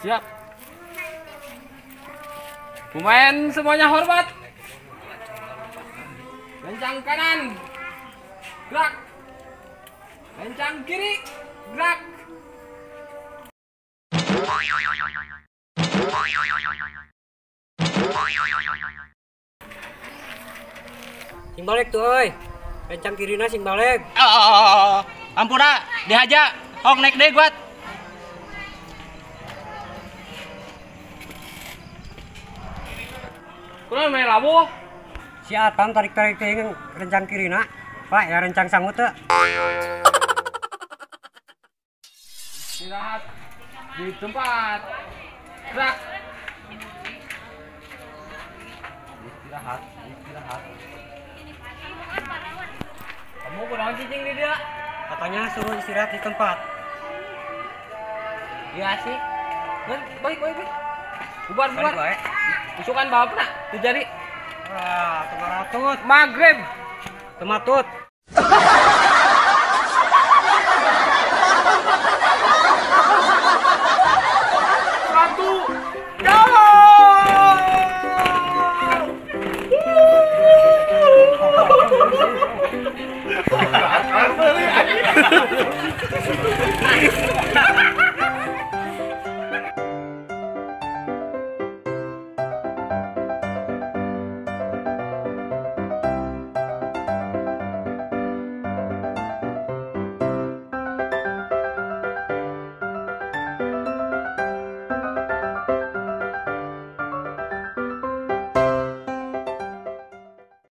Siap. Pemain semuanya hormat. Kencang kanan. Gerak. Kencang kiri. Gerak. Sing balik tuh euy. Kencang kirina sing balik. Ampura, dihaja. Hong naik deh guat. Kurang main labu. Si Atam tarik-tarik teh rencang kirina. Pak, ya rencang sangut teh. Istirahat di tempat. Gerak. Istirahat. Kamu kurang cicing di dia. Katanya suruh istirahat di tempat. Iya sih. Ngan, baik. Bubar. Balik wae. Usukan bapak nak terjadi Wah, 300. maghrib. Tematut.